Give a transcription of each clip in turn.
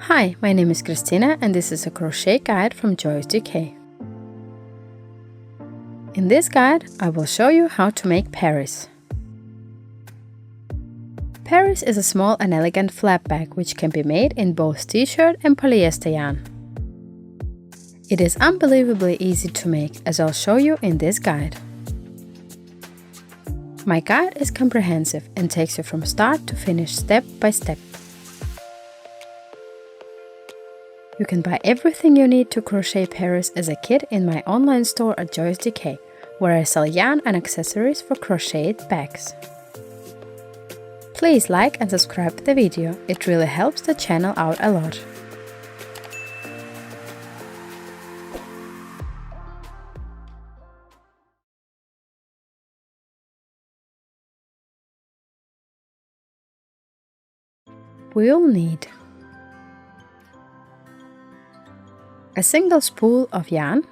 Hi, my name is Christina and this is a crochet guide from Joyous Decay. In this guide, I will show you how to make Paris. Paris is a small and elegant flap bag which can be made in both t-shirt and polyester yarn. It is unbelievably easy to make, as I'll show you in this guide. My guide is comprehensive and takes you from start to finish step by step. You can buy everything you need to crochet Paris as a kit in my online store at Joyous Decay, where I sell yarn and accessories for crocheted bags. Please like and subscribe to the video, it really helps the channel out a lot. We'll need a single spool of yarn.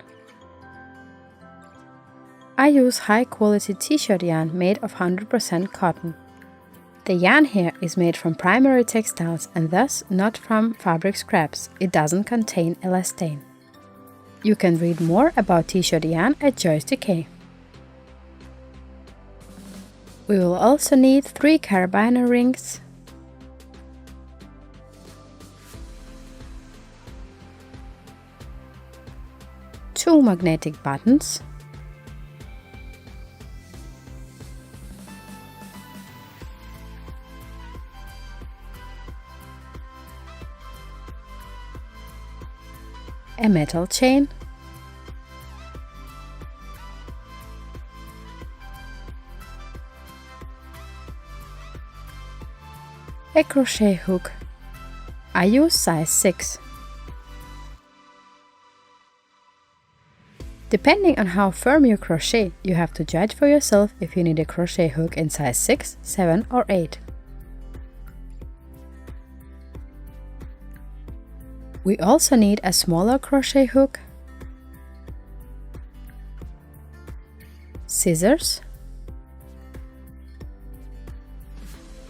I use high quality t-shirt yarn made of 100% cotton. The yarn here is made from primary textiles and thus not from fabric scraps. It doesn't contain elastane. You can read more about t-shirt yarn at Joyous Decay. We will also need 3 carabiner rings, two magnetic buttons, a metal chain, a crochet hook. I use size 6. Depending on how firm you crochet, you have to judge for yourself if you need a crochet hook in size 6, 7 or 8. We also need a smaller crochet hook, scissors,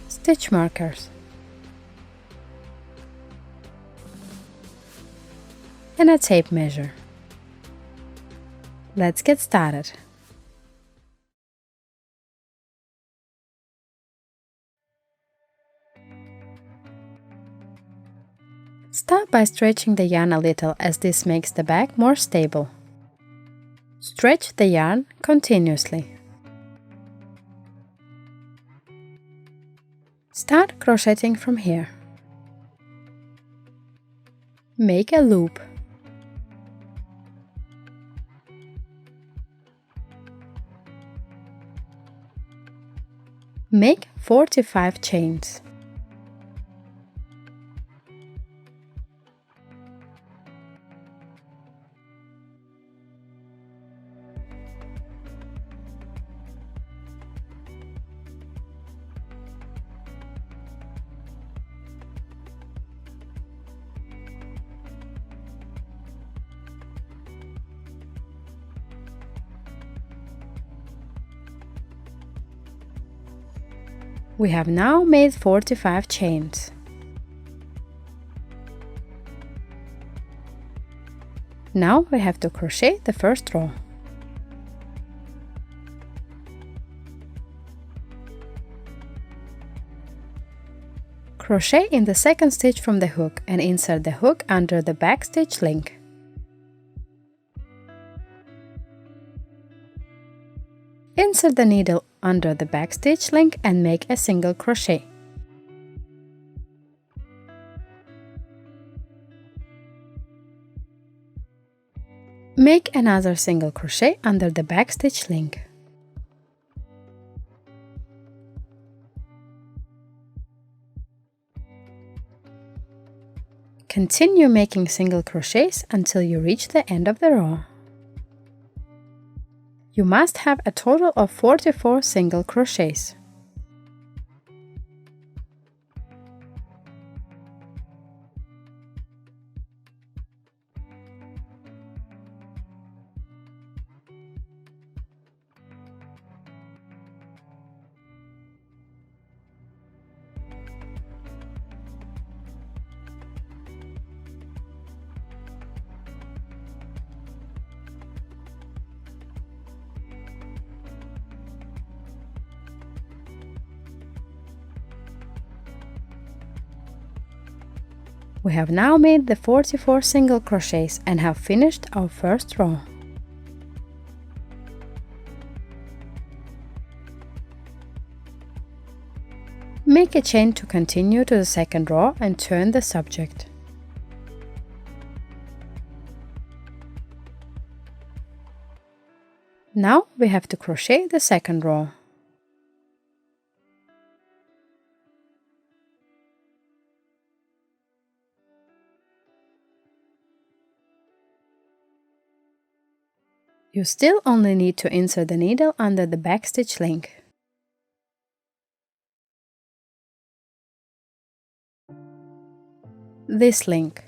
stitch markers, and a tape measure. Let's get started. Start by stretching the yarn a little, as this makes the bag more stable. Stretch the yarn continuously. Start crocheting from here. Make a loop. Make 45 chains. We have now made 45 chains. Now we have to crochet the first row. Crochet in the second stitch from the hook and insert the hook under the back stitch link. Insert the needle under the back stitch link and make a single crochet. Make another single crochet under the back stitch link. Continue making single crochets until you reach the end of the row. You must have a total of 44 single crochets. We have now made the 44 single crochets and have finished our first row. Make a chain to continue to the second row and turn the subject. Now we have to crochet the second row. You still only need to insert the needle under the backstitch link. This link.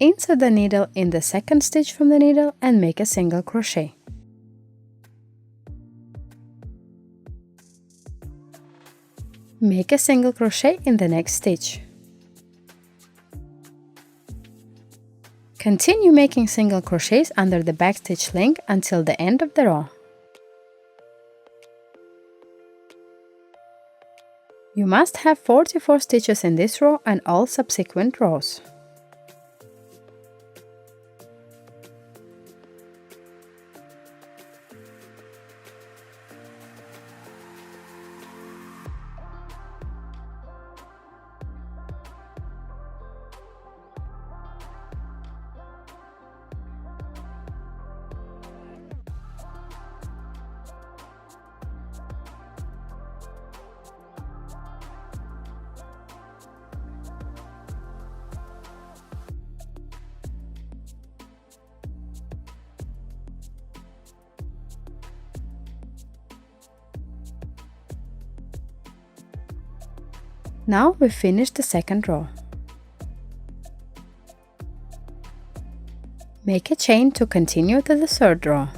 Insert the needle in the second stitch from the needle and make a single crochet. Make a single crochet in the next stitch. Continue making single crochets under the backstitch link until the end of the row. You must have 44 stitches in this row and all subsequent rows. Now we've finished the second row. Make a chain to continue to the third row.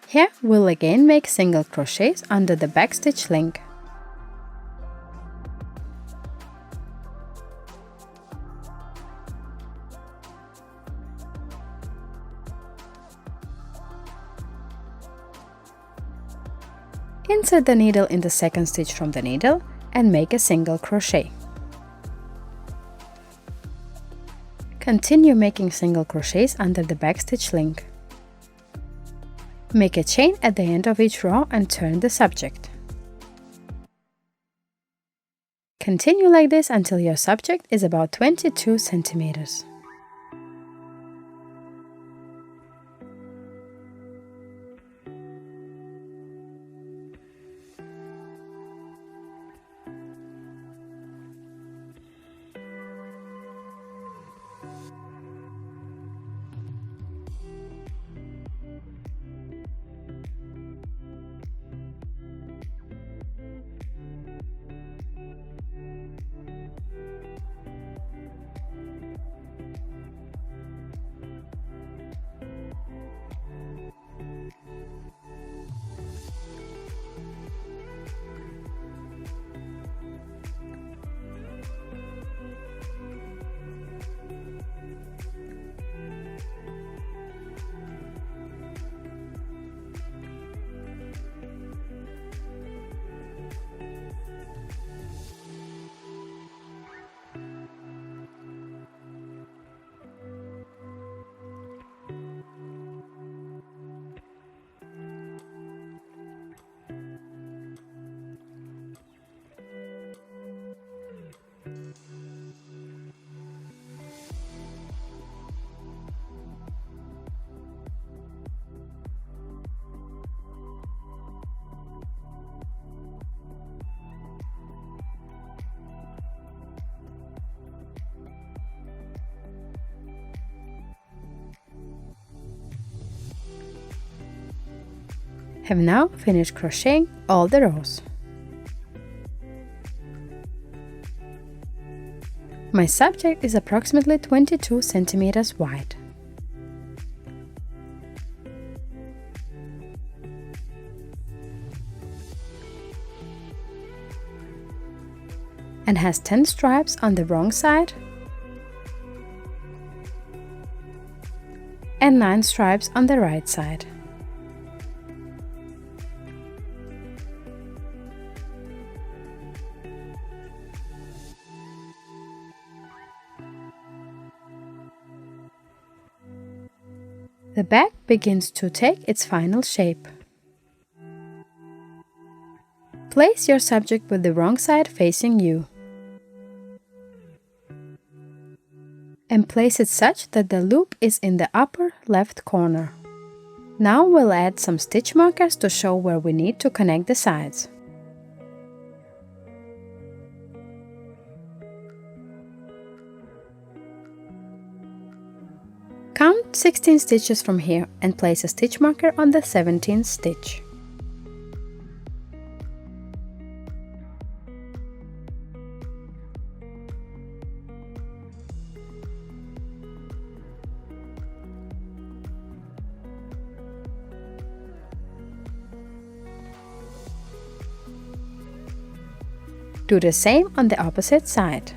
Here we'll again make single crochets under the backstitch link. Insert the needle in the second stitch from the needle and make a single crochet. Continue making single crochets under the backstitch link. Make a chain at the end of each row and turn the subject. Continue like this until your subject is about 22 centimeters. Have now finished crocheting all the rows. My subject is approximately 22 centimeters wide. and has 10 stripes on the wrong side and 9 stripes on the right side. The bag begins to take its final shape. Place your subject with the wrong side facing you, and place it such that the loop is in the upper left corner. Now we'll add some stitch markers to show where we need to connect the sides. Count 16 stitches from here and place a stitch marker on the 17th stitch. Do the same on the opposite side.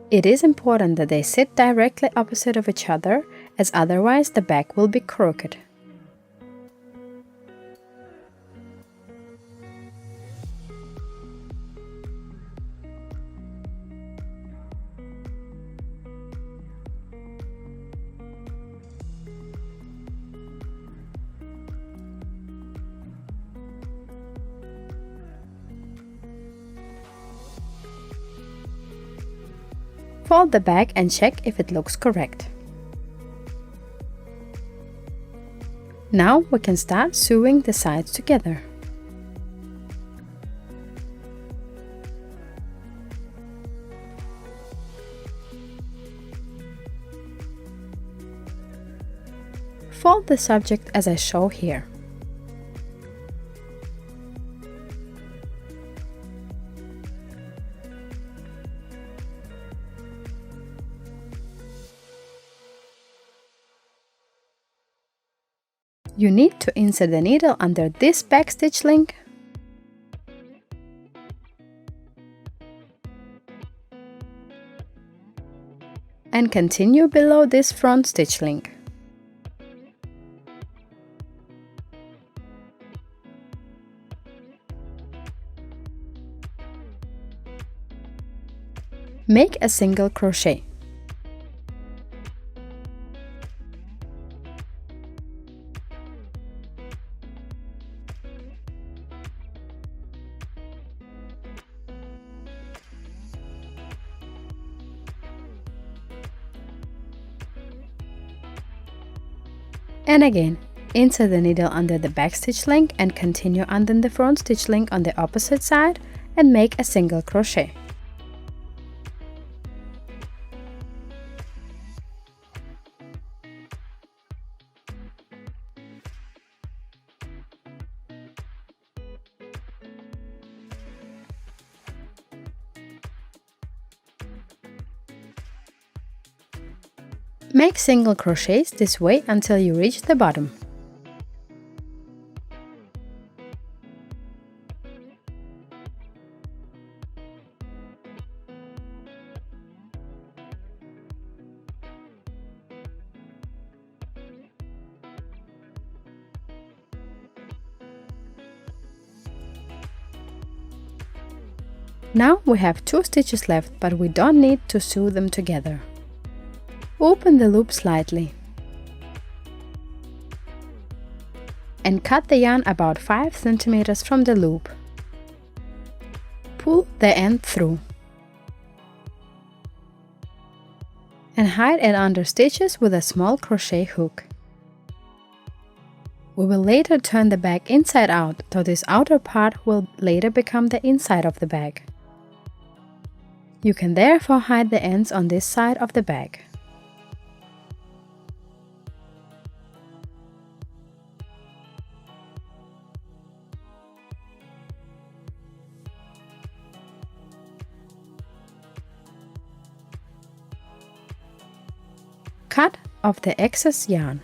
It is important that they sit directly opposite of each other, as otherwise the bag will be crooked. Fold the bag and check if it looks correct. Now we can start sewing the sides together. Fold the subject as I show here. You need to insert the needle under this back stitch link and continue below this front stitch link. Make a single crochet. And again, insert the needle under the back stitch link and continue under the front stitch link on the opposite side and make a single crochet. Make single crochets this way until you reach the bottom. Now we have 2 stitches left, but we don't need to sew them together. Open the loop slightly and cut the yarn about 5 cm from the loop. Pull the end through and hide it under stitches with a small crochet hook. We will later turn the bag inside out, so this outer part will later become the inside of the bag. You can therefore hide the ends on this side of the bag. Cut off the excess yarn.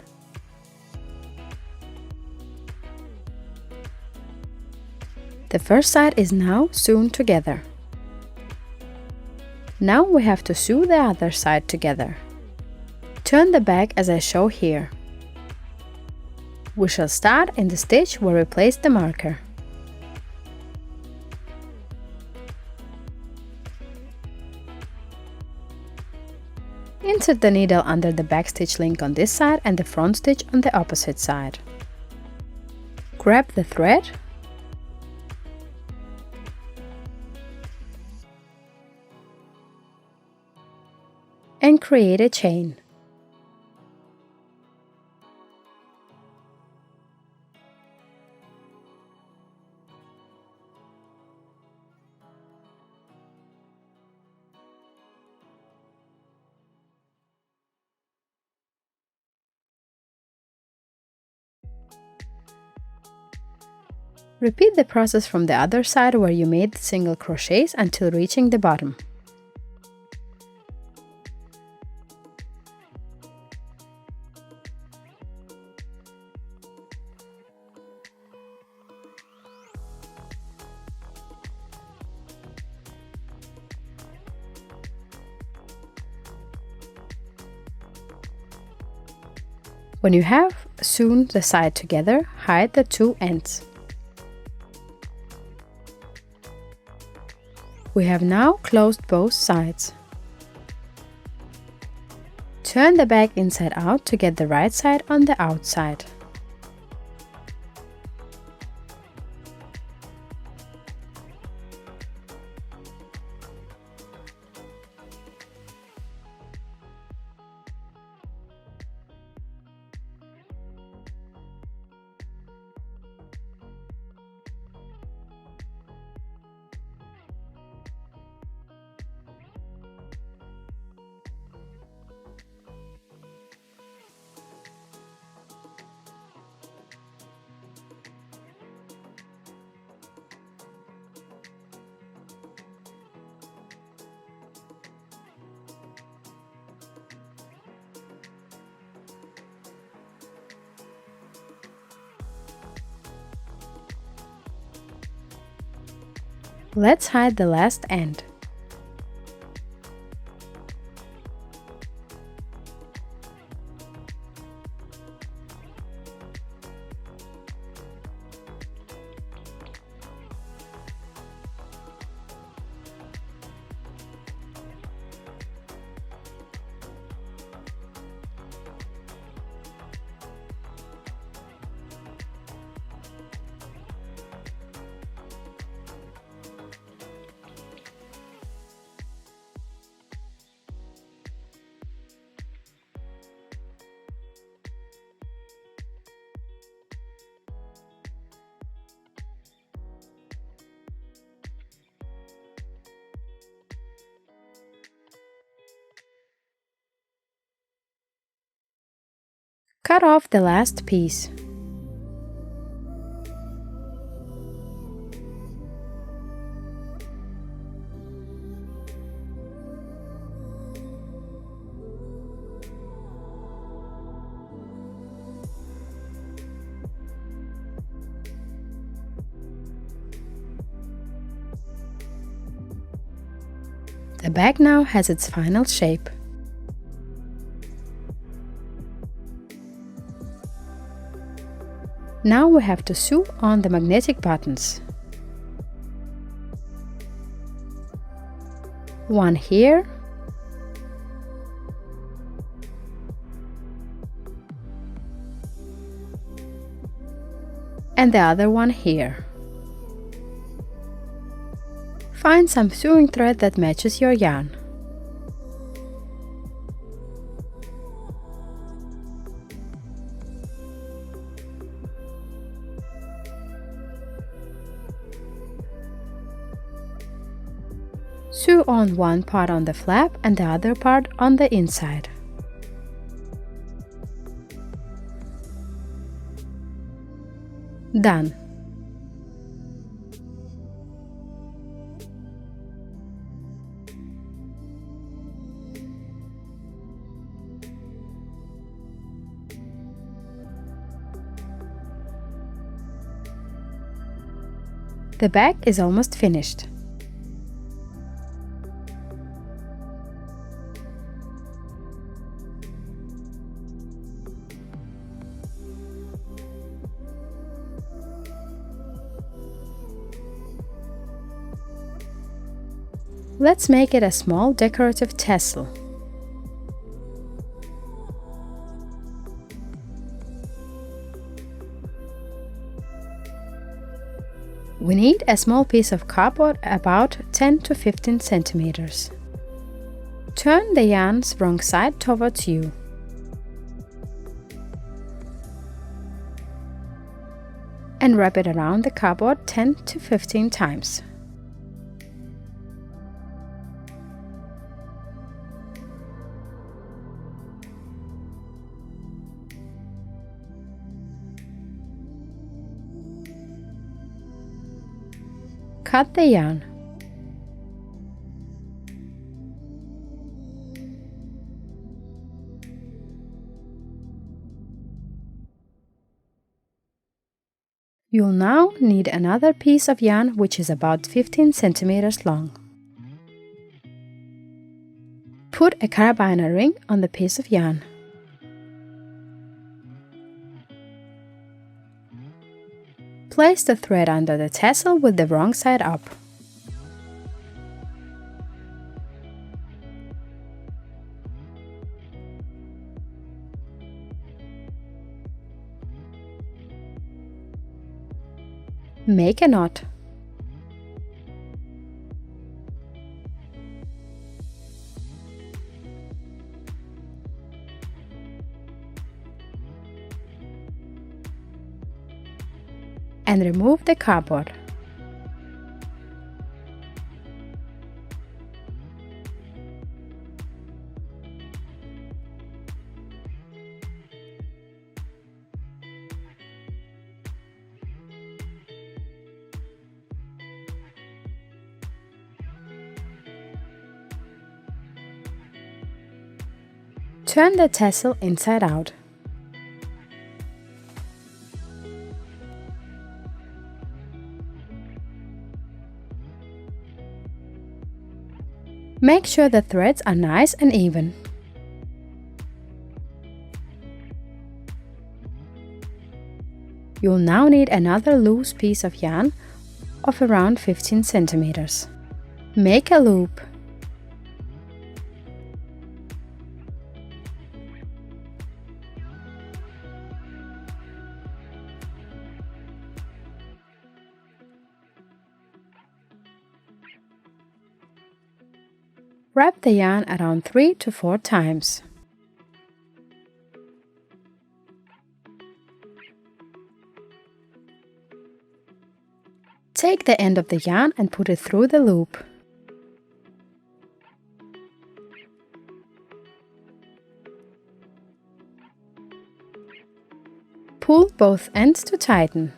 The first side is now sewn together. Now we have to sew the other side together. Turn the back as I show here. We shall start in the stitch where we placed the marker. Insert the needle under the backstitch link on this side and the front stitch on the opposite side. Grab the thread and create a chain. Repeat the process from the other side where you made the single crochets until reaching the bottom. When you have sewn the side together, hide the two ends. We have now closed both sides. Turn the back inside out to get the right side on the outside. Let's hide the last end. Cut off the last piece. The bag now has its final shape. Now we have to sew on the magnetic buttons. One here, and the other one here. Find some sewing thread that matches your yarn. Sew on one part on the flap and the other part on the inside. Done. The bag is almost finished. Let's make it a small decorative tassel. We need a small piece of cardboard about 10 to 15 centimeters. Turn the yarn's wrong side towards you. And wrap it around the cardboard 10 to 15 times. Cut the yarn. You'll now need another piece of yarn which is about 15 centimeters long. Put a carabiner ring on the piece of yarn. Place the thread under the tassel with the wrong side up. Make a knot. And remove the cardboard. Turn the tassel inside out. Make sure the threads are nice and even. You'll now need another loose piece of yarn of around 15 centimeters. Make a loop. Wrap the yarn around 3 to 4 times. Take the end of the yarn and put it through the loop. Pull both ends to tighten.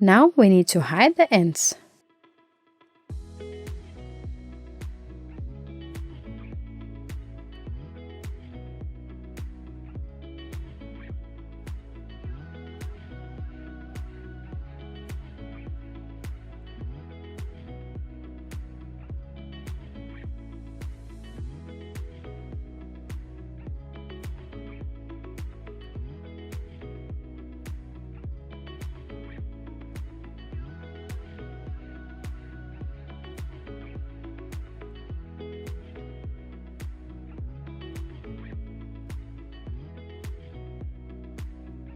Now we need to hide the ends.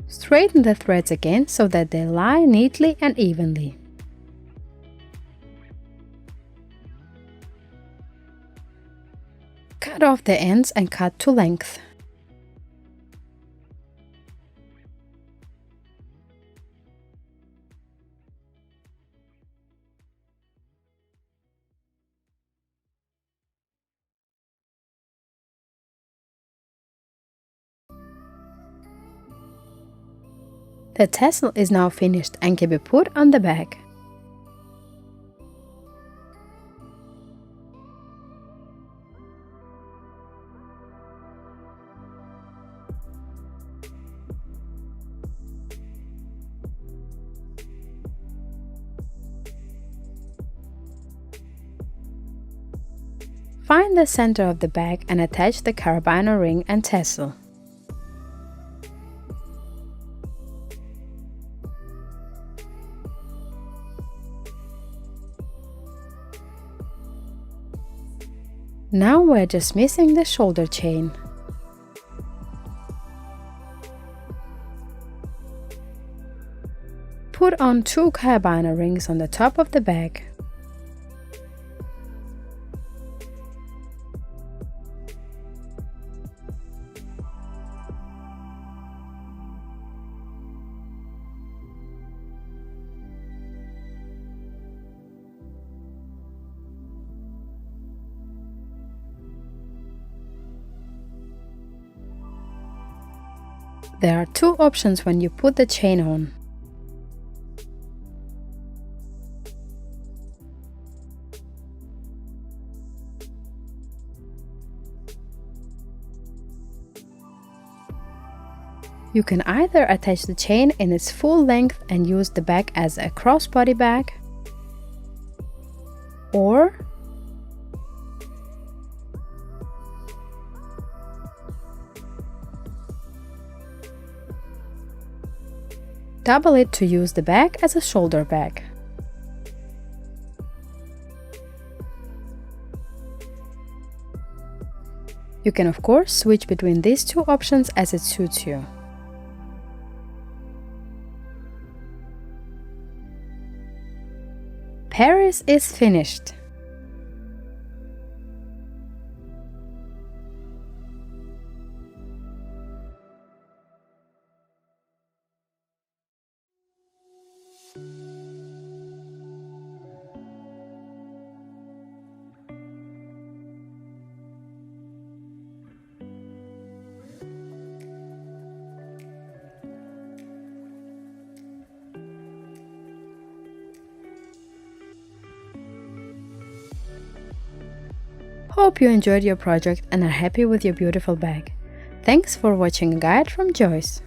Straighten the threads again so that they lie neatly and evenly. Cut off the ends and cut to length. The tassel is now finished and can be put on the bag. Find the center of the bag and attach the carabiner ring and tassel. Now we're just missing the shoulder chain. Put on 2 carabiner rings on the top of the bag. There are 2 options when you put the chain on. You can either attach the chain in its full length and use the bag as a crossbody bag, or double it to use the bag as a shoulder bag. You can of course switch between these 2 options as it suits you. Paris is finished! Hope you enjoyed your project and are happy with your beautiful bag. Thanks for watching a guide from Joyce.